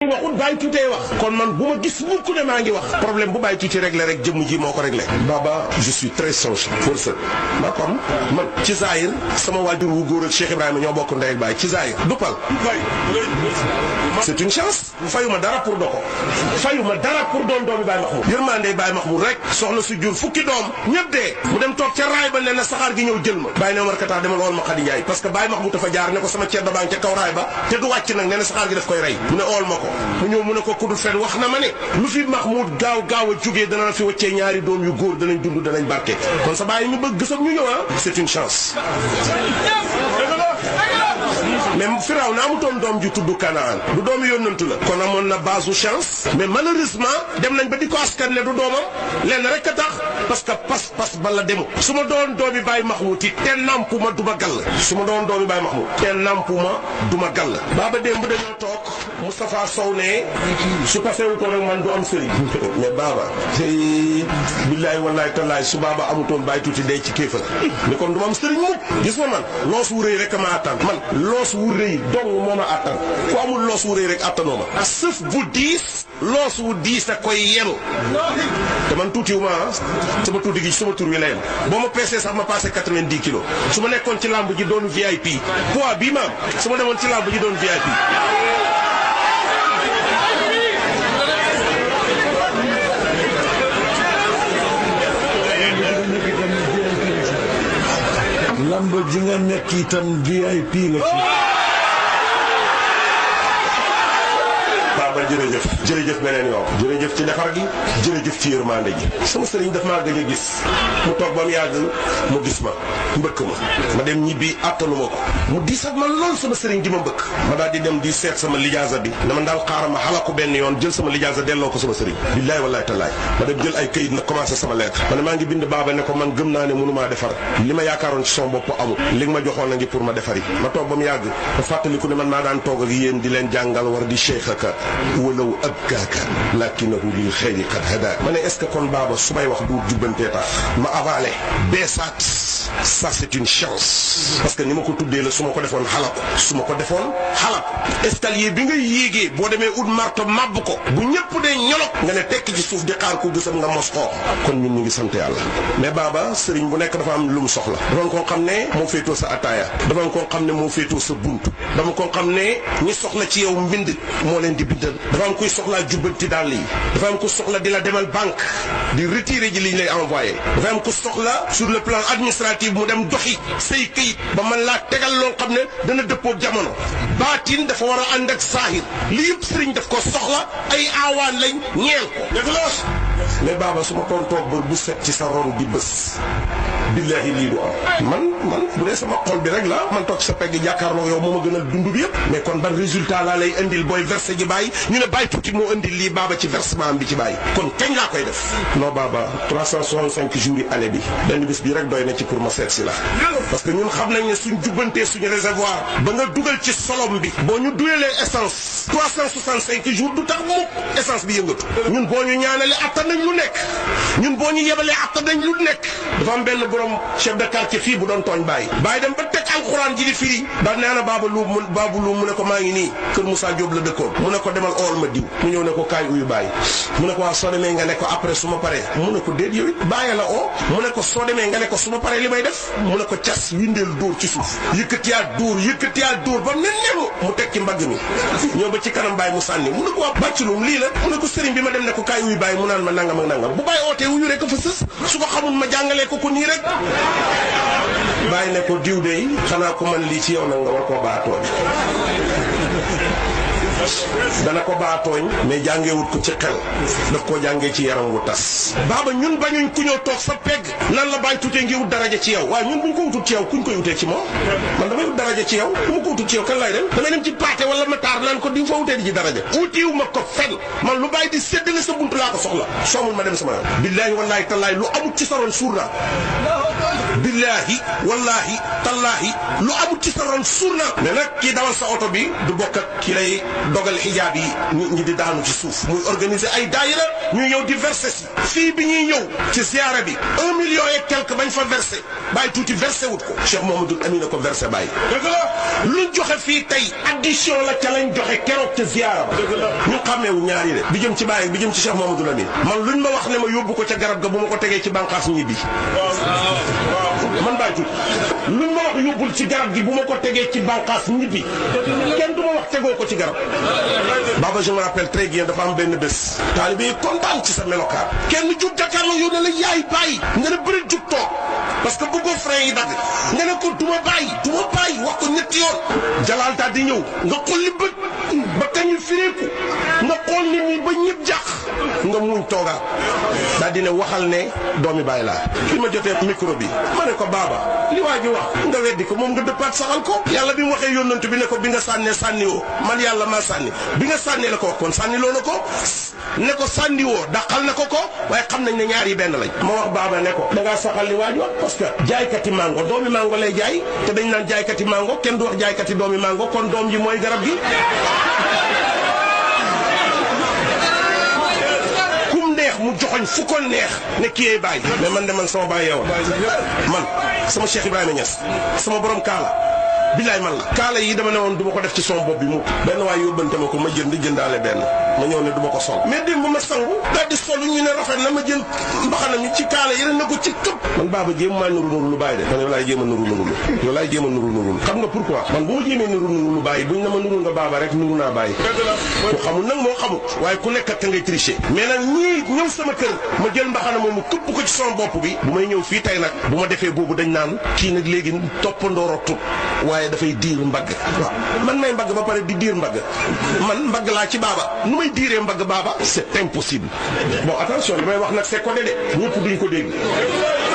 waxut bàyyi tuutee wax kon man bu ma gis mukk ne maa ngi wax problème bu bàyyi tuuti réglé rek jëmm ji moo ko réglé. Baba je suis très sensible pour ça ma kon man ci Zahir sama waajur wu góor ak Cheikh Ibrahima ñoo bokk ndey ak baay ci Zahir du pal c'est une chance fayuma dara pour doko fayuma dara pour doon doomi Baye Mahmoud yërmande Baye Mahmoud rek soxna su jur fukki doom ñëpp dee mu dem toog ca raay ba ne na saxaar gi ñëw jël ma Baye ne Omar Kata demal ool ma Khady Ndiaye parce que Baye Mahmoud dafa jaar ne ko sama ceddo baa ngi ca kaw raay ba te du wàcc nag ne na saxaar gi daf koy rey mu ne ool ma ko mu ñëw mu ne ko kudul fen wax na ma ne lu fi Mahmoud gaaw a jógee dana la fi wàccee ñaari doom yu góor danañ dund danañ barke kon sa bàyyi ñu bëgg gësam ñu ñëw c'est une chance mais Firaw na amutoon doom ju tudd Kanaan du doomu yónnantu la kon amoon na base u chance mais malheureusement dem nañ ba di ko askan ne du doomam lenn rek a tax parce que pas bala demu su ma doon doomi Baye Mahmoud it te nampu ma duma gàll su ma doon doomi Baye Mahmoud te nampu ma duma gàll baaba démb dañoo toog Moustapha Sow ne su ko feewutoon rek man du am sëriñ mais baaba billaay wallaay tallaay su baaba amutoon bàyyi tuuti day ci kéefal mais kon du ma am sëriñ mukk gis nga man loos wu rëy rek ma attan man loos wu rëy dong moo ma attan ku amul loos wu rëy rek attanoo ma sëf bu diis loos wu diis a koy yenu te man tuutiwu ma sama tuuti gi sama tur wi la yem boo ma peesee sax ma passé 90 kilos su ma nekkoon ci làmb ji doon VIP poids bii ma am su ma demoon ci làmb ji doon VIP lamb ji nga nekk itam VIP nga ci. Baba jërëjëf beneen yoon jërëjëf ci defar gi jërëjëf ci yërmande ji sama sëriñ daf maa gëj a gis mu toog ba mu yàgg mu gis ma mbëkk ma dem ñibbi attanuma ko mu diis ak man lool sama sëriñ di ma mbëkk ma daal di dem di seet sama lijaasa bi dama daal xaaral ma xalaku benn yoon jël sama lijaasa delloo ko sama sëriñ billaay wallaay tallaay ma dem jël ay këyit na commencé sama lettre ma ne maa ngi bind Baba ne ko man gëm naa ne mënumaa defar li ma yaakaaroon ci sama bopp amul li nga ma joxoon a ngi pour ma defari ma toog ba mu yàgg ma fàttaliku ne man maa daan toog ak yéen di leen jàngal war di cheikh aka walaw abkaaka lakinahu lil xeyri qad hadaak ma ne est-ce que kon Baba su may wax du jubbantee tax ma avalé beesaat ça c'est une chance parce que ni ma ko tuddee la su ma ko defoon xalaku su ma ko defoon xalaku escalier bi nga yéegee boo demee ut marto màbb ko bu ñëpp dee ñolog nga ne tekk ci suuf di xaar ko gësam nga mos xoox kon ñun ñu ngi sant yàlla mais Baba sëriñ bu nekk dafa am lu mu soxla dafa am koo xam ne moo féetoo sa ataaya dafa am koo xam ne moo féetoo sa bunt dafa am koo xam ne ñi soxla ci yow mbind moo leen di bindal dafa am kuy soxlaa jubbanti dàll yi dafa am ku soxla di la demal banque di retirer ji li ñu lay envoyé dafa am ku soxla sur le plan administratif mu dem doxi say këyit ba man laa tegal loo xam ne dana dëppoo jamono baatin dafa war a ànd ak saahir li yëpp sëriñ daf ko soxla ay aawaan lañ ñeel ko dëgg la mais Baba su ma toon toog ba bu set ci sa ron di bés billahi lii du am man bu dee sama xol bi rek la man toog sa pegg jàkkaarloo yow moo ma gënal dund bi yëpp mais kon ban résultat laa lay indil booy versé ji bàyyi ñu ne bàyyi tuuti moo indil lii Baba ci versement bi ci bàyyi kon kañ laa koy def non Baba 365 jours yi année bi benn bis bi rek doy na ci pour ma seet si la parce que ñun xam nañ ne suñ jubbantee suñu réservoir ba nga dugal ci solom bi boo ñu duyalee essence 365 jours du tax mukk essence bi yëngatu ñun boo ñu ñaanalee attan nañ lu nekk ñun boo ñu yebalee attan nañ lu nekk dafa am benn borom chef de quartier fii bu doon tooñ bàyyi dem ba teg alxuraan ji di firi daal nee na Baba lu mu ne ko maa ngi nii kër Moussa Diop la dëkkoon mu ne ko demal ool ma diw mu ñëw ne ko kaay uyu bàyyi mu ne ko waaw soo demee nga ne ko après su ma paree mu ne ko déet yow it bàyyi la oo mu ne ko soo demee nga ne ko su ma paree li may def mu ne ko cas windeel dóor ci suuf yëkkatiyaat dóor ba mel ne mu teg ci mbagg mi ñëw ba ci kanam bàyyi mu sànni mu ne ko waa bàccilum lii la mu ne ko sëriñ bi ma dem ne ko kaay uyu bàyyi mu naan ma nangam ak nangam bu bàyyi ootee wuyu rek fa sës su ko xamul ma jàngalee ko nii rek bàyyi ne ko diw de xanaa ko man lii ci yow nag nga war koo baatooñ dana ko baatooñ mais jàngeewut ko ci xel daf koo jàngee ci yaram wu tas Baba ñun bañuñ ku ñëw toog sa pegg nan la bàyyi tuutee ngi wut daraja ci yow waaye ñun buñ ko wutut ci yow kuñ koy wutee ci moom man damay wut daraja ci yow bu ma ko wutut ci yow kan lay dem damay dem ci paate wala ma taar naan ko di fa wutee di ci daraja wutiwu ma ko fen man lu bàyyi di séddale sa buntu laa ko soxla soomul ma dem sama yoon billaahi wallaahi tallaahi lu amut ci saroon suur naa billaahi wallaahi tallaahi lu amut ci saroon suur naa mais nag kii dawal sa oto bi du bokk ak ki lay dogal xijaab yi nit ñi di daanu ci suuf muy organiser ay daayira ñuy ñëw di verser si fii bi ñuy ñëw ci ziara bi 1 million et quelque bañ fa versé bàyyi tuuti versé wut ko Cheikh Mouhamadoul Amine ko versé bàyyi dëgg la luñ joxe fii tey addition la ca lañ joxe keroog ca ziara ba dëgg la ñu xàmmeewu ñaari de bi jëm ci bàyyi bi jëm ci Cheikh Mouhamadoul Amine man luñ ma wax ne ma yóbbu ko ca garab ga bu ma ko tegee ci bànqaas ñibbi man bàyyi tuuti luñ ma wax yóbbul ci garab gi bu ma ko tegee ci bànqaas ñibbi kenn du ma wax tegoo ko ci garab Baba je me rappelle très bien dafa am benn bés taalibe yi kontaan ci sa melokaan kenn jug jàkkaarloo yow ne la yaay bàyyi nga ne bëri jug toog parce que bëggoo frein yi dagg nga ne ko duma bàyyi wax ko ñetti yoon jalaal daal di ñëw nga xool li bët ba kañu fireeku nga xool nit ñi ba ñëpp jàq nga muñ toogaat daal di ne waxal ne doomi bàyyi laa fi ma jotee micro bi ma ne ko baaba li waa ji wax nga weddi ko moom nga dëppaat saxal ko yàlla bi mu waxee yónnantu bi ne ko bi nga sànnee sànni woo man yàlla maa sànni bi nga sànnee la ko wax kon sànni loo na ko ne ko sànni woo daqal na ko waaye xam nañ ne ñaar yi benn lañ ma wax baaba ne ko da ngaa saxal li waa ji wax parce que jaaykati mango doomi mango lay jaay te dañ naan jaaykati mango kenn du wax jaaykati doomi mango kon doom ji mooy garab gi mu joxoñ fu ko neex ne kii yee bàyyi mais man de man sama bàyyi yow man sama Cheikh Ibrahima Niass sama borom kaala billaay man la kaala yi dama ne woon du ma ko def ci son bopp bi mu benn waaye yóbbante ma ko ma jëndaale benn ma ñëw ne du ma ko sol mais démb ma sangu daal di sol ñu ne rafet na ma jël mbaxana mi ci kaala yeneen na ko ci këpp man baaba jéem maa nuru lu bàyyi de man yow laay jéem a nuru xam nga pourquoi man bu ma jéemee nuru lu bàyyi buñ na ma nuru nga baaba rek nuru naa bàyyi ku xamul nag moo xamul waaye ku nekk te ngay tricher mais nag ñii ñëw sama kër ma jël mbaxana moom mu këpp ko ci son bopp bi bu may ñëw fii tey nag bu ma defee boobu dañ naan kii nag léegi toppandooro tut waaye dafay diir mbagg waaw man may mbagg ba pare di diir mbagg man mbagg laa ci baaba nu may diiree mbagg baaba c'est impossible bon attention li may wax nag c'est codé de ñëpp duñ ko dégg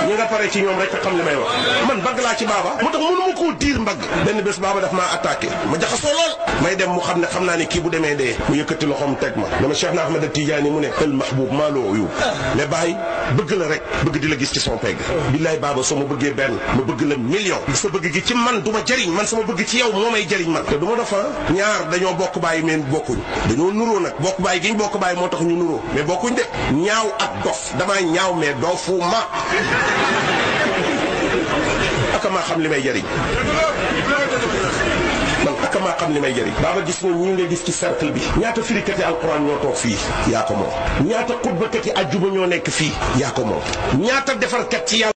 ñi nga pare ci ñoom rek xam li may wax man mbagg laa ci baaba moo tax mënu ma koo diir mbagg benn bés baaba daf maa attaqué ma jaxasoo lool may dem mu xam naa ne kii bu demee dee mu yëkkati loxoom teg ma dama Cheikh na Ahmed Tidiane mu ne el mahboub maa loo uyu mais bàyyi bëgg la rek bëgg di la gis ci son pegg billaay baaba soo ma bëggee benn ma bëgg la million sa bëgg gi ci man du ma jëriñ man sama bëgg ci yow moo may jëriñ man te du ma dafa ñaar dañoo bokk bàyyi mais bokkuñ dañoo nuroo nag bokk bàyyi gi ñu bokk bàyyi moo tax ñu nuroo mais bokkuñ de ñaaw ak dof damaa ñaaw mais dofu ma aka maa xam li may jëriñ man aka maa xam li may jëriñ baaba gis nga ñi nga gis ci cercle bi ñaata firikati alquran ñoo toog fii yaa ko moom ñaata xutbakat yi ajjuma ñoo nekk fii yaa ko moom ñaata defarkat ci yàlla